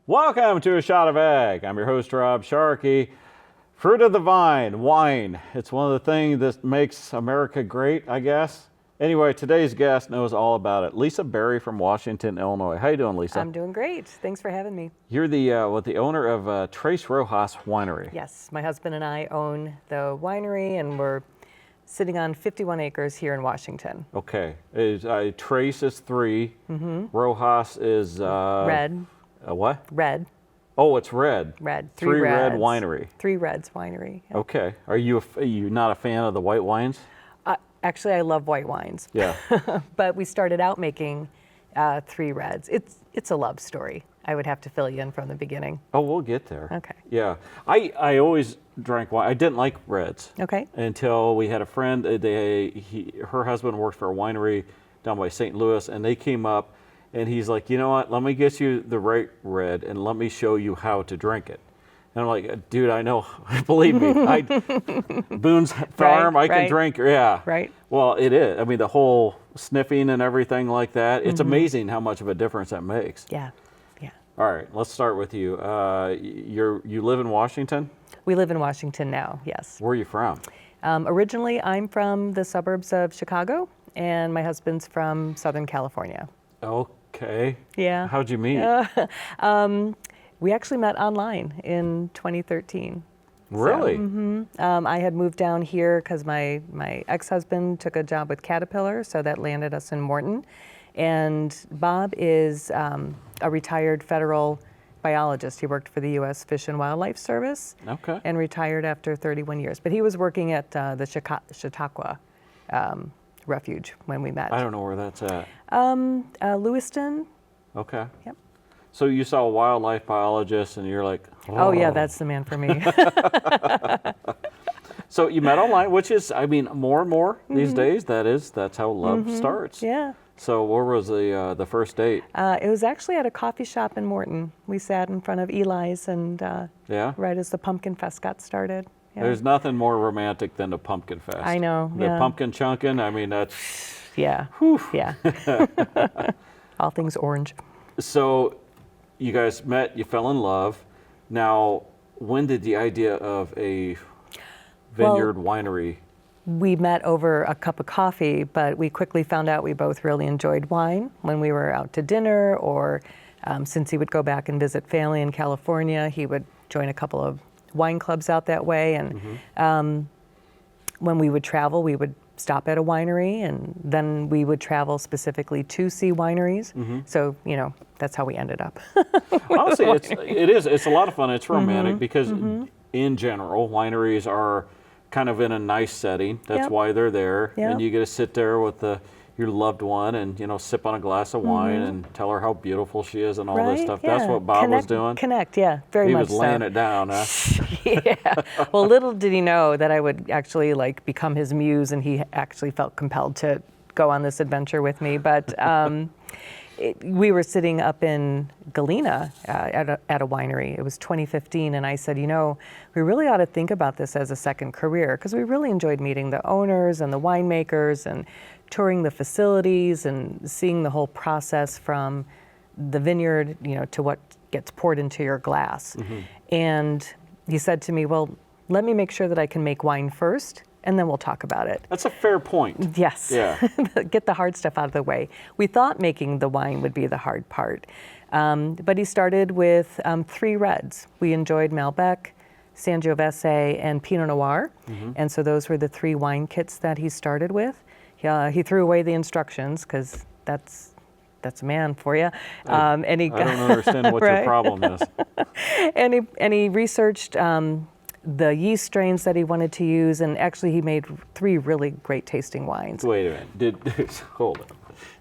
Welcome to A Shot of Ag. I'm your host, Rob Sharkey. Fruit of the vine, wine. It's one of the things that makes America great, I guess. Anyway, today's guest knows all about it. Lisa Berry from Washington, Illinois. How you doing, Lisa? I'm doing great. Thanks for having me. You're the owner of Tres Rojas Winery. Yes, my husband and I own the winery, and we're sitting on 51 acres here in Washington. Okay. Tres is 3. Rojas is... Red. What? Red. Oh, it's red. Red. Three Red Reds. Winery. Three Reds Winery. Yeah. Okay. Are you not a fan of the white wines? Actually, I love white wines. Yeah. But we started out making Three Reds. It's a love story. I would have to fill you in from the beginning. Oh, we'll get there. Okay. Yeah. I always drank wine. I didn't like reds. Okay. Until we had a friend. Her husband worked for a winery down by St. Louis, and they came up, and he's like, you know what? Let me get you the right red, and let me show you how to drink it. And I'm like, dude, I know. Believe me, Boone's Farm, I can drink. Yeah. Right. Well, it is. I mean, the whole sniffing and everything like that. It's amazing how much of a difference that makes. Yeah. Yeah. All right, let's start with you. You live in Washington? We live in Washington now. Yes. Where are you from? Originally, I'm from the suburbs of Chicago, and my husband's from Southern California. Okay. Yeah. How'd you meet? We actually met online in 2013. Really? So, I had moved down here because my ex-husband took a job with Caterpillar, so that landed us in Morton. And Bob is a retired federal biologist. He worked for the U.S. Fish and Wildlife Service. Okay. And retired after 31 years. But he was working at the Chautauqua Refuge when we met. I don't know where that's at. Lewiston. Okay. Yep. So you saw a wildlife biologist, and you're like, Oh yeah, that's the man for me. So you met online, which is, I mean, more and more these days. That's how love starts. Yeah. So where was the first date? It was actually at a coffee shop in Morton. We sat in front of Eli's, and Yeah. right as the Pumpkin Fest got started. Yeah. There's nothing more romantic than the Pumpkin Fest. I know. The Yeah. pumpkin chunking. I mean, that's. Yeah. Whew. Yeah. All things orange. So you guys met, you fell in love. Now, when did the idea of a vineyard winery? We met over a cup of coffee, but we quickly found out we both really enjoyed wine when we were out to dinner, or since he would go back and visit family in California, he would join a couple of wine clubs out that way. And when we would travel, we would stop at a winery, and then we would travel specifically to see wineries. So, that's how we ended up. Honestly, it's a lot of fun. It's romantic because in general, wineries are kind of in a nice setting. That's Yep. why they're there. Yep. And you get to sit there with your loved one and, sip on a glass of wine and tell her how beautiful she is and all this stuff. Yeah. That's what Bob was doing. Connect, yeah, very much so. He was laying it down, huh? Yeah. Well, little did he know that I would actually become his muse, and he actually felt compelled to go on this adventure with me. But we were sitting up in Galena at a winery. It was 2015, and I said, we really ought to think about this as a second career, because we really enjoyed meeting the owners and the winemakers and touring the facilities and seeing the whole process from the vineyard, to what gets poured into your glass. And he said to me, well, let me make sure that I can make wine first, and then we'll talk about it. That's a fair point. Yes. Yeah. Get the hard stuff out of the way. We thought making the wine would be the hard part. But he started with 3 reds. We enjoyed Malbec, Sangiovese, and Pinot Noir. And so those were the 3 wine kits that he started with. He threw away the instructions, because that's a man for you. I don't understand what your problem is. And he researched the yeast strains that he wanted to use, and actually he made 3 really great tasting wines. Wait a minute. Hold on.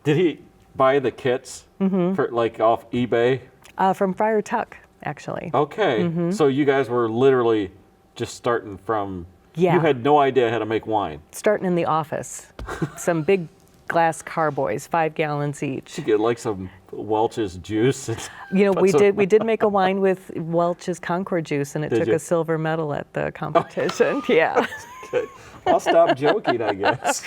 Did he buy the kits for off eBay? From Friar Tuck, actually. Okay. So you guys were literally just starting from. Yeah. You had no idea how to make wine. Starting in the office. Some big glass carboys, 5 gallons each. Did you get some Welch's juice? We did make a wine with Welch's Concord juice, and it took a silver medal at the competition. Yeah. Good. I'll stop joking, I guess.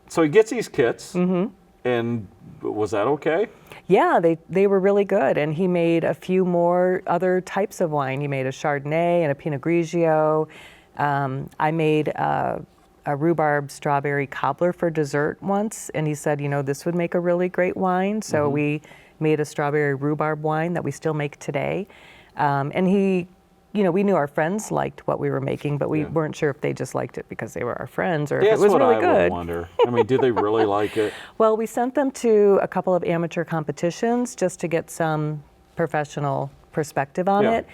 So he gets these kits, and was that okay? Yeah, they were really good. And he made a few more other types of wine. He made a Chardonnay and a Pinot Grigio. I made a rhubarb strawberry cobbler for dessert once, and he said, this would make a really great wine. So we made a strawberry rhubarb wine that we still make today. And he, we knew our friends liked what we were making, but we weren't sure if they just liked it because they were our friends or if it was really good. That's what I would wonder. I mean, do they really like it? Well, we sent them to a couple of amateur competitions just to get some professional perspective on it.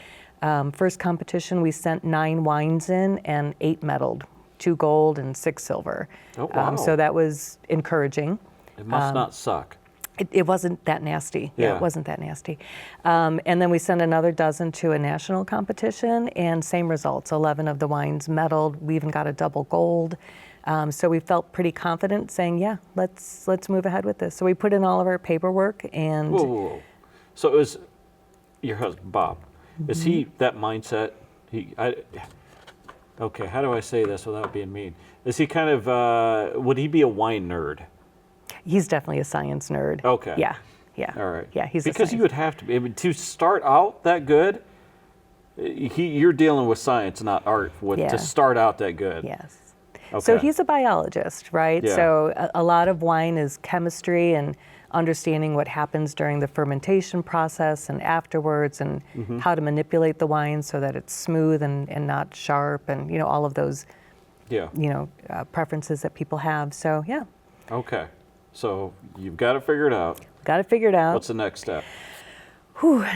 First competition, we sent 9 wines in and 8 medaled, 2 gold and 6 silver. Oh, wow. So that was encouraging. It must not suck. It wasn't that nasty. Yeah, it wasn't that nasty. And then we sent another dozen to a national competition, and same results. 11 of the wines medaled. We even got a double gold. So we felt pretty confident, saying, "Yeah, let's move ahead with this." So we put in all of our paperwork, and Whoa. So it was your husband, Bob. Is he that mindset? Okay, how do I say this without being mean? Is he kind of? Would he be a wine nerd? he's definitely a science nerd. Okay. Yeah. All right. Yeah, he's because a you would have to be. I mean, to start out that good, you're dealing with science, not art. To start out that good. Yes. Okay. So he's a biologist, right? Yeah. So a lot of wine is chemistry and understanding what happens during the fermentation process and afterwards, and how to manipulate the wine so that it's smooth and not sharp, and all of those preferences that people have. So yeah. Okay. So you've got it figured out. Got it figured out. What's the next step?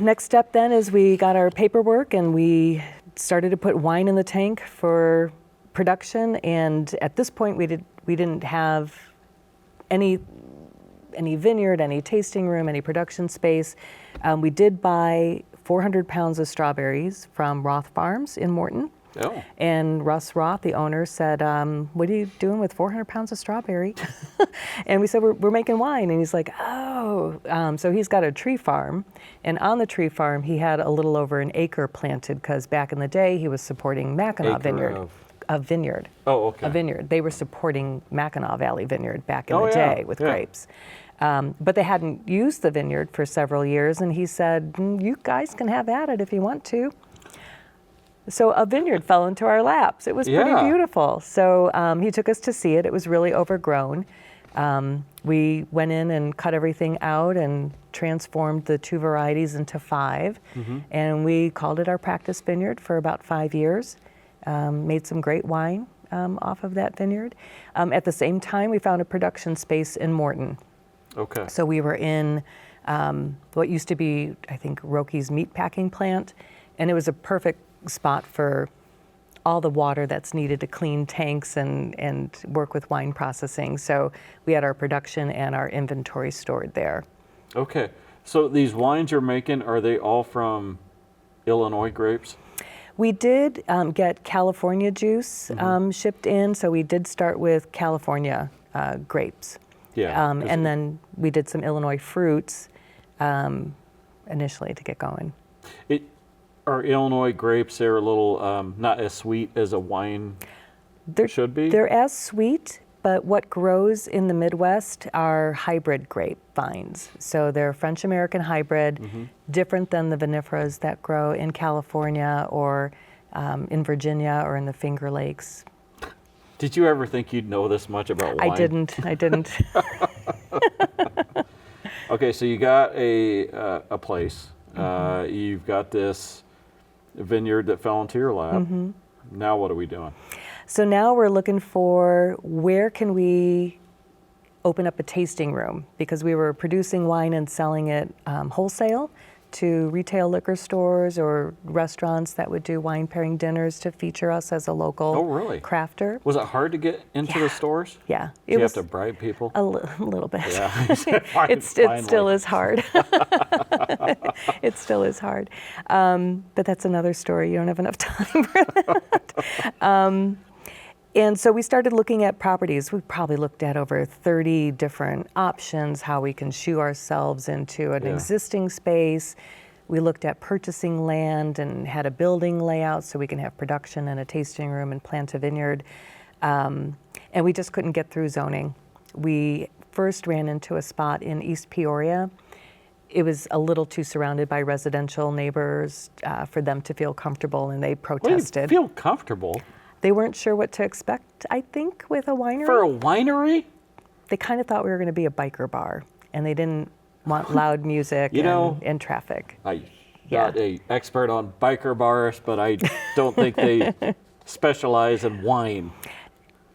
Next step then is we got our paperwork and we started to put wine in the tank for production. And at this point, we didn't have any vineyard, any tasting room, any production space. We did buy 400 pounds of strawberries from Roth Farms in Morton. Oh. And Russ Roth, the owner, said, "What are you doing with 400 pounds of strawberry?" And we said, we're making wine. And he's like, "Oh." So he's got a tree farm. And on the tree farm, he had a little over an acre planted, because back in the day, he was supporting Mackinac Vineyard. A vineyard. Oh, okay. A vineyard. They were supporting Mackinac Valley Vineyard back in the day with grapes. But they hadn't used the vineyard for several years. And he said, "You guys can have at it if you want to." So a vineyard fell into our laps. It was pretty beautiful. So he took us to see it. It was really overgrown. We went in and cut everything out and transformed the 2 varieties into 5. And we called it our practice vineyard for about 5 years. Made some great wine off of that vineyard. At the same time, we found a production space in Morton. Okay. So we were in what used to be, I think, Roki's meat packing plant. And it was a perfect spot for all the water that's needed to clean tanks and work with wine processing. So we had our production and our inventory stored there. Okay. So these wines you're making, are they all from Illinois grapes? We did get California juice shipped in, so we did start with California grapes. Yeah. And then we did some Illinois fruits initially to get going. Are Illinois grapes, they're a little not as sweet as a wine should be? They're as sweet, but what grows in the Midwest are hybrid grape vines. So they're French-American hybrid, different than the vinifera's that grow in California or in Virginia or in the Finger Lakes. Did you ever think you'd know this much about wine? I didn't. Okay, so you got a place. You've got this vineyard that fell into your lap. Now what are we doing? So now we're looking for where can we open up a tasting room, because we were producing wine and selling it wholesale to retail liquor stores or restaurants that would do wine pairing dinners to feature us as a local crafter. Was it hard to get into the stores? Yeah. Did you have to bribe people? A little bit. Yeah. It still is hard. It still is hard. But that's another story. You don't have enough time for that. And so we started looking at properties. We probably looked at over 30 different options, how we can shoe ourselves into an existing space. We looked at purchasing land and had a building layout so we can have production and a tasting room and plant a vineyard. And we just couldn't get through zoning. We first ran into a spot in East Peoria, it was a little too surrounded by residential neighbors for them to feel comfortable, and they Well, you protested. feel comfortable They weren't sure what to expect, I think, with a winery. for a winery? They kind of thought we were going to be a biker bar, and they didn't want loud music and traffic. I'm Yeah. not an expert on biker bars, but I don't think they specialize in wine.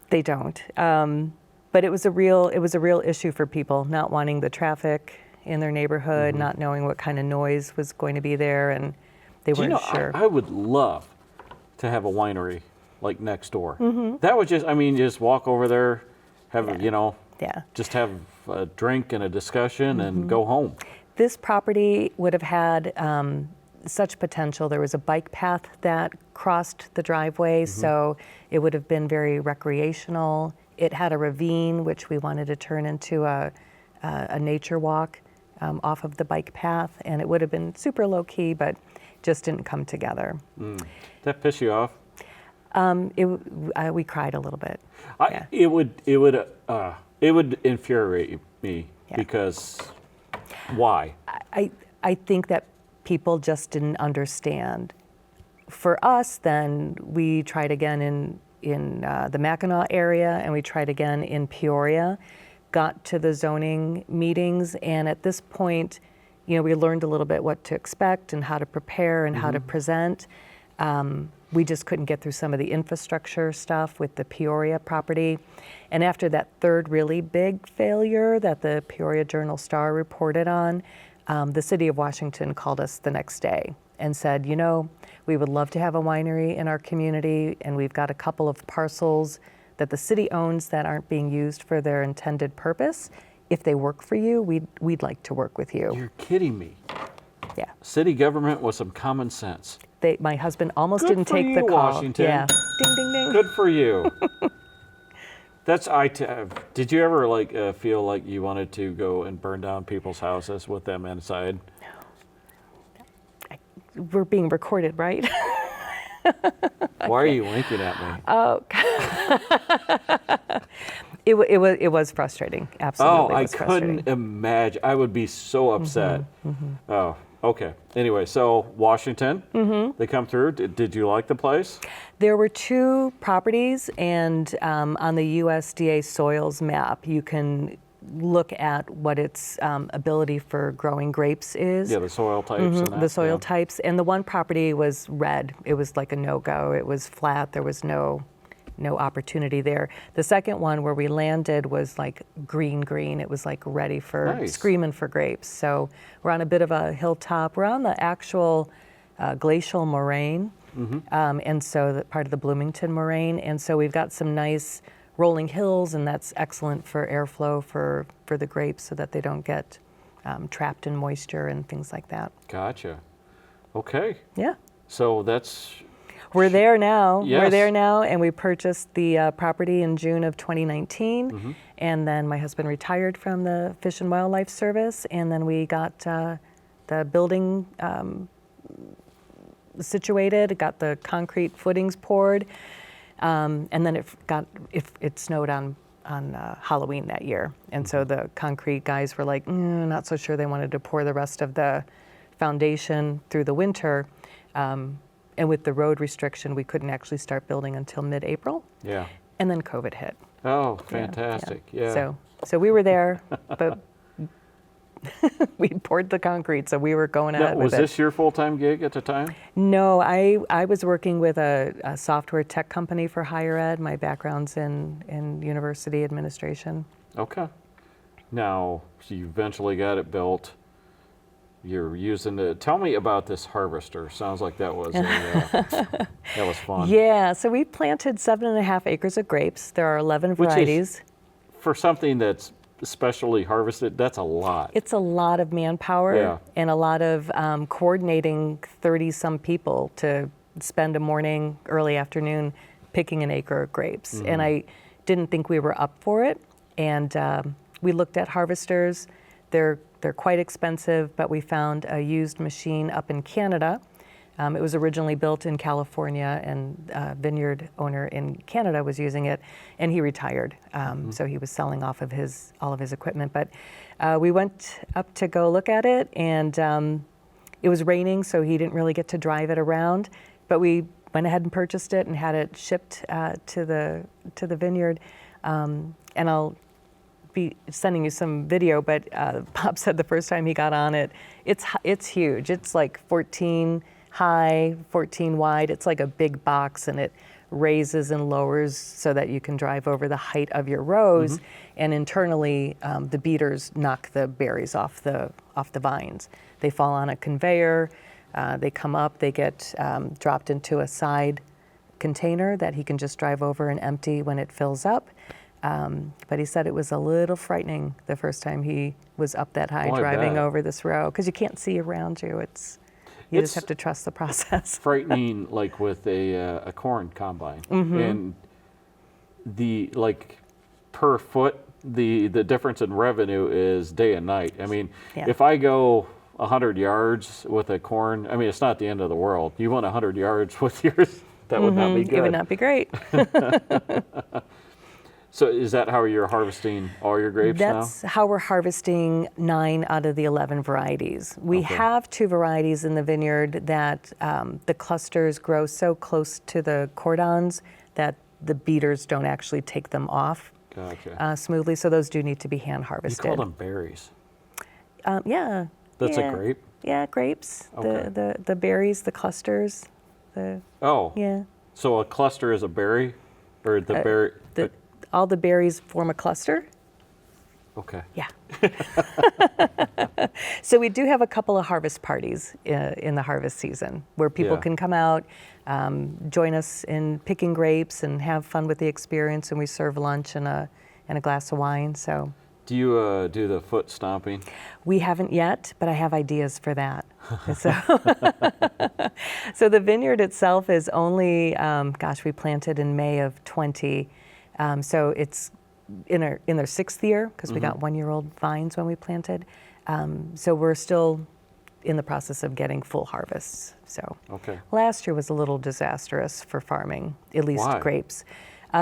They don't. But it was a real issue for people, not wanting the traffic in their neighborhood, not knowing what kind of noise was going to be there, and they Do you weren't know, sure. I would love to have a winery like next door. That would just, I mean, just walk over there, have, you know, Yeah. just have a drink and a discussion and go home. This property would have had such potential. There was a bike path that crossed the driveway, so it would have been very recreational. It had a ravine, which we wanted to turn into a nature walk off of the bike path, and it would have been super low key, but just didn't come together. That piss you off? We cried a little bit. Yeah. It would infuriate me because why? I think that people just didn't understand. For us, then, we tried again in the Mackinac area, and we tried again in Peoria, got to the zoning meetings, and at this point, you know, we learned a little bit what to expect and how to prepare and how to present. We just couldn't get through some of the infrastructure stuff with the Peoria property. And after that third really big failure that the Peoria Journal-Star reported on, the city of Washington called us the next day and said, you know, we would love to have a winery in our community, and we've got a couple of parcels that the city owns that aren't being used for their intended purpose. If they work for you, we'd like to work with you. You're kidding me. Yeah. City government with some common sense. My husband almost Good didn't for take the you, call. Washington. Yeah. Ding, ding, ding. Good for you. Did you ever feel like you wanted to go and burn down people's houses with them inside? We're being recorded, right? Why are you winking at me? Oh, it was frustrating. Absolutely, Oh, it I was frustrating. couldn't imagine. I would be so upset. Oh, okay. Anyway, so Washington, they come through. Did you like the place? There were two properties, and on the USDA soils map, you can look at what its ability for growing grapes is. Yeah, the soil types. And that, The soil yeah. types, and the one property was red. It was like a no-go. It was flat. There was no opportunity there. The second one where we landed was like green. It was like ready for Nice. screaming for grapes. So we're on a bit of a hilltop. We're on the actual glacial moraine, and so part of the Bloomington moraine. And so we've got some nice rolling hills, and that's excellent for airflow for the grapes so that they don't get trapped in moisture and things like that. Gotcha. Okay. Yeah. So that's We're there now. Yes. We're there now, and we purchased the property in June of 2019, and then my husband retired from the Fish and Wildlife Service, and then we got the building situated, got the concrete footings poured, and then it snowed on Halloween that year, and so the concrete guys were like, not so sure they wanted to pour the rest of the foundation through the winter. And with the road restriction, we couldn't actually start building until mid-April. yeah. And then COVID hit. Oh, fantastic. Yeah. So we were there, but we poured the concrete, so we were going Now, ahead was with it. this your full-time gig at the time? No, I was working with a software tech company for higher ed. My background's in university administration. Okay. Now, so you eventually got it built. You're using it. Tell me about this harvester. Sounds like that was that was fun. Yeah, so we planted 7.5 acres of grapes. There are 11 Which is- varieties. For something that's specially harvested, that's a lot. It's a lot of manpower Yeah. and a lot of coordinating 30-some people to spend a morning, early afternoon, picking an acre of grapes. And I didn't think we were up for it. And we looked at harvesters. They're quite expensive, but we found a used machine up in Canada It was originally built in California, and a vineyard owner in Canada was using it, and he retired. So he was selling off of all of his equipment. But we went up to go look at it, and it was raining, so he didn't really get to drive it around. But we went ahead and purchased it and had it shipped to the vineyard. And I'll be sending you some video, but Bob said the first time he got on it, it's huge. It's like 14 high, 14 wide. It's like a big box, and it raises and lowers so that you can drive over the height of your rows. And internally, the beaters knock the berries off the vines. They fall on a conveyor. They come up. They get dropped into a side container that he can just drive over and empty when it fills up. But he said it was a little frightening the first time he was up that high driving over this row, because you can't see around you. You just have to trust the process. Frightening, like with a corn combine, and the per foot, the difference in revenue is day and night. I mean, if I go 100 yards with a corn, I mean, it's not the end of the world. You went 100 yards with yours, that would not be good. It would not be great. So is that how you're harvesting all your grapes now? That's how we're harvesting 9 out of the 11 varieties. We have 2 varieties in the vineyard that the clusters grow so close to the cordons that the beaters don't actually take them off smoothly. So those do need to be hand harvested. You call them berries. Yeah. That's a grape? Yeah, grapes. Okay. The berries, the clusters. Yeah. So a cluster is a berry? Or the berry? All the berries form a cluster. Okay. Yeah. So we do have a couple of harvest parties in the harvest season where people can come out, join us in picking grapes and have fun with the experience, and we serve lunch and a glass of wine. So. Do you do the foot stomping? We haven't yet, but I have ideas for that. So the vineyard itself is only, we planted in May of 20. So it's in their 6th year, because we got 1-year-old vines when we planted. So we're still in the process of getting full harvests. So last year was a little disastrous for farming, at least grapes.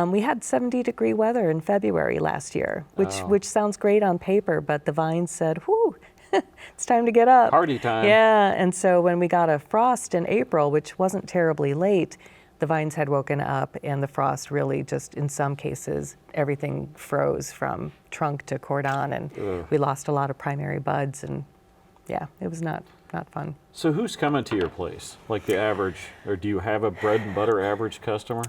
We had 70-degree weather in February last year, which sounds great on paper, but the vines said, whew, it's time to get up. Party time. Yeah, and so when we got a frost in April, which wasn't terribly late, the vines had woken up, and the frost really just, in some cases, everything froze from trunk to cordon, and we lost a lot of primary buds, and it was not fun. So who's coming to your place? Like the average, or do you have a bread and butter average customer?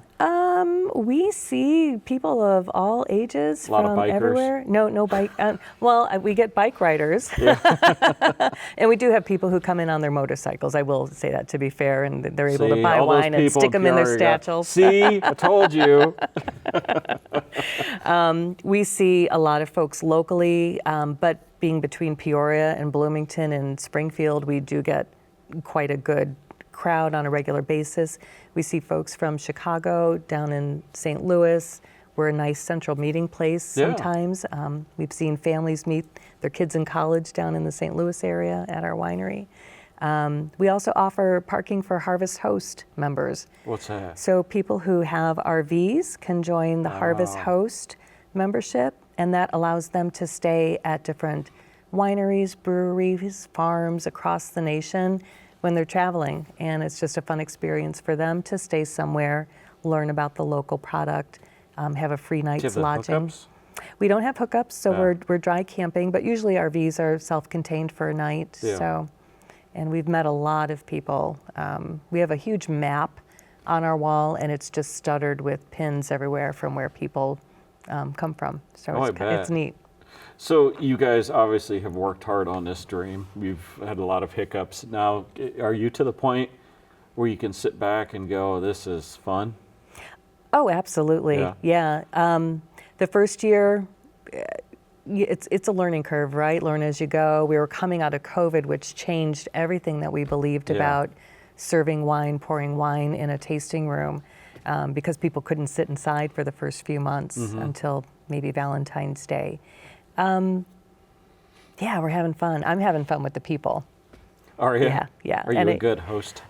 We see people of all ages from bikers? everywhere. No bike. We get bike riders, and we do have people who come in on their motorcycles. I will say that, to be fair, and they're able to buy wine and stick them in their satchels. See, I told you. We see a lot of folks locally, but being between Peoria and Bloomington and Springfield, we do get quite a good crowd on a regular basis. We see folks from Chicago, down in St. Louis. We're a nice central meeting place sometimes. We've seen families meet their kids in college down in the St. Louis area at our winery. We also offer parking for Harvest Host members. What's that? So people who have RVs can join the Harvest Host membership, and that allows them to stay at different wineries, breweries, farms across the nation when they're traveling. And it's just a fun experience for them to stay somewhere, learn about the local product, have a free night's lodging. Hookups? We don't have hookups, so we're dry camping, but usually RVs are self-contained for a night. So, and we've met a lot of people. We have a huge map on our wall, and it's just stuttered with pins everywhere from where people come from. So it's neat. So you guys obviously have worked hard on this dream. You've had a lot of hiccups. Now, are you to the point where you can sit back and go, this is fun? Oh, absolutely. Yeah. The first year, it's a learning curve, right? Learn as you go. We were coming out of COVID, which changed everything that we believed about serving wine, pouring wine in a tasting room, because people couldn't sit inside for the first few months until maybe Valentine's Day. We're having fun. I'm having fun with the people. Are you? Yeah. Are you a good host?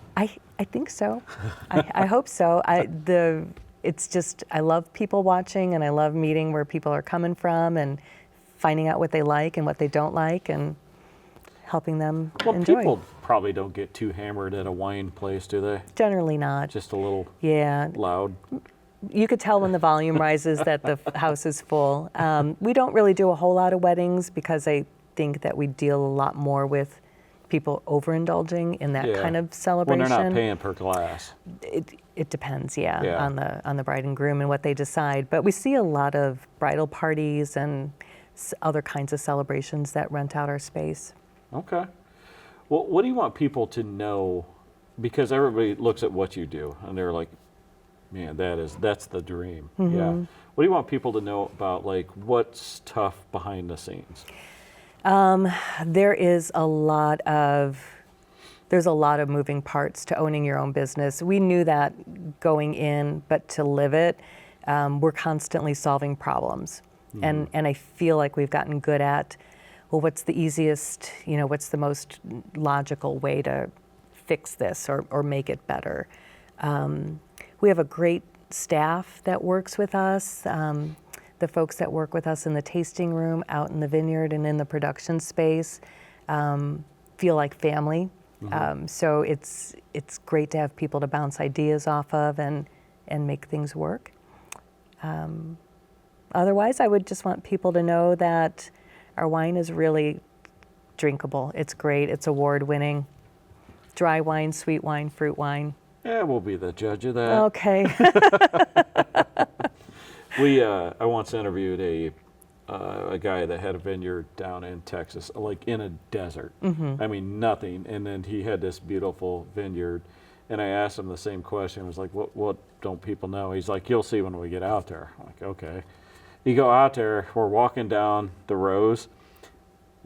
I think so. I hope so. It's just, I love people watching, and I love meeting where people are coming from and finding out what they like and what they don't like and helping them Well, enjoy. people probably don't get too hammered at a wine place, do they? Generally not. Just a little Yeah. loud. You could tell when the volume rises that the house is full. We don't really do a whole lot of weddings because I think that we deal a lot more with people overindulging in that Yeah. kind of When celebration. they're not paying per glass. It depends, yeah, Yeah. on the bride and groom and what they decide. But we see a lot of bridal parties and other kinds of celebrations that rent out our space. Okay. Well, what do you want people to know? Because everybody looks at what you do and they're like, man, that's the dream. Mm-hmm. Yeah. What do you want people to know about, like, what's tough behind the scenes? There's a lot of moving parts to owning your own business. We knew that going in, but to live it, we're constantly solving problems. And I feel like we've gotten good at, well, what's the easiest, what's the most logical way to fix this or make it better? We have a great staff that works with us. The folks that work with us in the tasting room, out in the vineyard, and in the production space feel like family. So it's great to have people to bounce ideas off of and make things work. Otherwise, I would just want people to know that our wine is really drinkable. It's great. It's award-winning. Dry wine, sweet wine, fruit wine. Yeah, we'll be the judge of that. Okay. I once interviewed a guy that had a vineyard down in Texas, like in a desert. I mean, nothing. And then he had this beautiful vineyard. And I asked him the same question. I was like, what don't people know? He's like, you'll see when we get out there. I'm like, okay. You go out there, we're walking down the rows,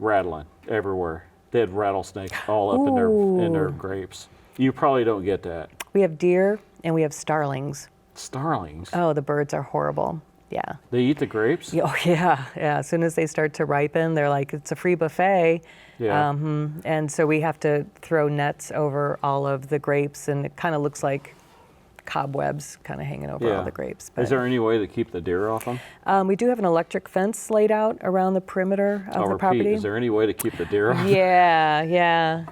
rattling everywhere. They had rattlesnakes all up in their grapes. You probably don't get that. We have deer and we have starlings. Starlings? Oh, the birds are horrible. Yeah. They eat the grapes? Oh, yeah. Yeah. As soon as they start to ripen, they're like, it's a free buffet. Yeah. And so we have to throw nets over all of the grapes, and it kind of looks like cobwebs kind of hanging over all the grapes. Is there any way to keep the deer off them? We do have an electric fence laid out around the perimeter of the property. Is there any way to keep the deer off? Yeah.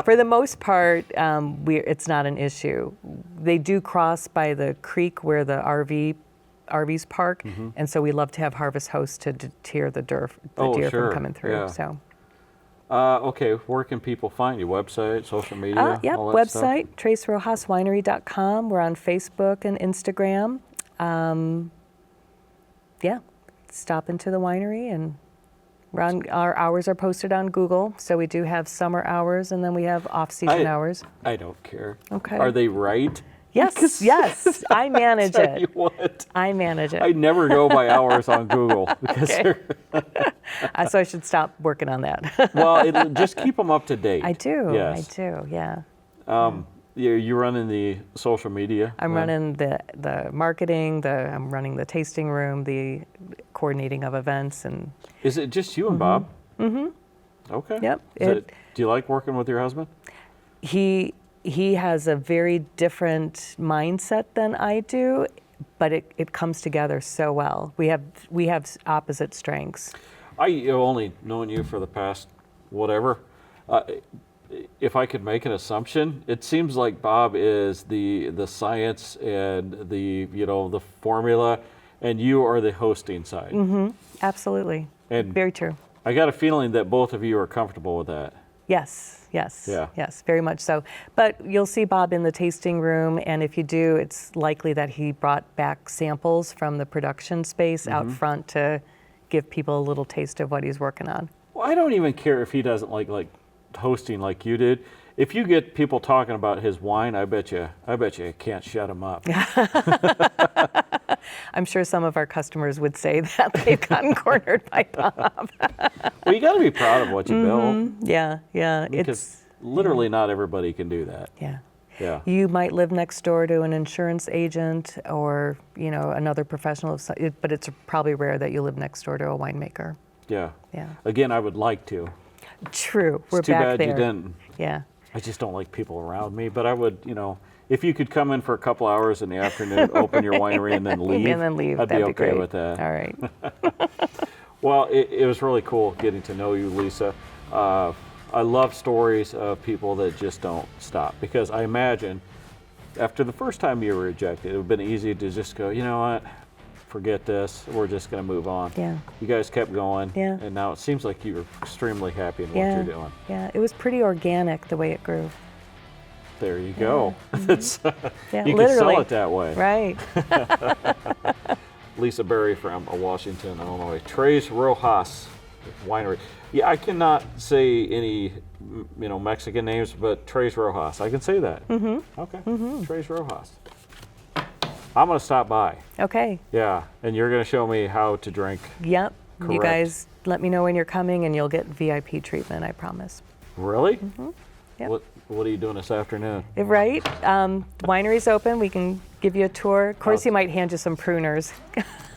For the most part, it's not an issue. They do cross by the creek where the RVs park, and so we love to have harvest hosts to deter the deer from coming through. Yeah. So. Okay, where can people find you? Website, social media? Yep, all that website, TresRojasWinery.com. We're on Facebook and Instagram. Stop into the winery, and our hours are posted on Google. So we do have summer hours, and then we have off-season hours. I don't care. Okay. Are they right? Yes, I manage Tell you it. what, I manage it. I never go by hours on Google because So I should stop working on that. well, just keep them up to date. I do. Yes. I do. Yeah. You're running the social media. I'm running the marketing. I'm running the tasting room, the coordinating of events, and. Is it just you and Bob? Mm-hmm. Okay. Yep. Do you like working with your husband? He has a very different mindset than I do, but it comes together so well. We have opposite strengths. I have only known you for the past whatever. If I could make an assumption, it seems like Bob is the science and the formula, and you are the hosting side. Mm-hmm. Absolutely. And very true. I got a feeling that both of you are comfortable with that. Yes, very much so. But you'll see Bob in the tasting room, and if you do, it's likely that he brought back samples from the production space out front to give people a little taste of what he's working on. Well, I don't even care if he doesn't like hosting like you did. If you get people talking about his wine, I bet you can't shut him up. I'm sure some of our customers would say that they've gotten cornered by Bob. Well, you got to be proud of what you build. Yeah. Because literally not everybody can do that. Yeah. You might live next door to an insurance agent or another professional, but it's probably rare that you live next door to a winemaker. Yeah. Yeah. Again, I would like to. True. It's too bad you didn't. Yeah. I just don't like people around me. But I would, if you could come in for a couple hours in the afternoon, open your winery, and then leave, I'd be That'd okay great. with that. All right. Well, it was really cool getting to know you, Lisa. I love stories of people that just don't stop, because I imagine after the first time you were rejected, it would have been easy to just go, you know what, forget this, we're just going to move on. Yeah. You guys kept going, Yeah. and now it seems like you're extremely happy in what Yeah. you're doing. Yeah. It was pretty organic the way it grew. There you go. It's, Yeah, you can literally. sell it that way. Right. Lisa Berry from Washington, Illinois. Tres Rojas Winery. Yeah, I cannot say any, Mexican names, but Tres Rojas, I can say that. Mm-hmm. Okay. Tres Rojas. I'm going to stop by. Okay. Yeah, and you're going to show me how to drink. Yep. You Correct. guys let me know when you're coming, and you'll get VIP treatment, I promise. Really? Yep. What are you doing this afternoon? Right? The winery's open. We can give you a tour. Of course, he might hand you some pruners.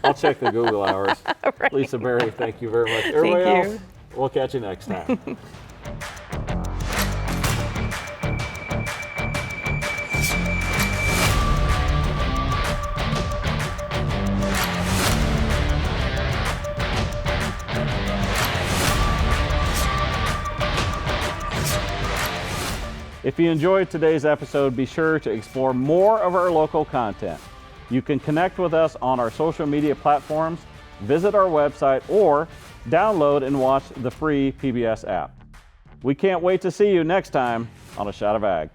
I'll check the Google hours. Right. Lisa Berry, thank you very much. Everybody Thank else, you. we'll catch you next time. If you enjoyed today's episode, be sure to explore more of our local content. You can connect with us on our social media platforms, visit our website, or download and watch the free PBS app. We can't wait to see you next time on A Shot of Ag.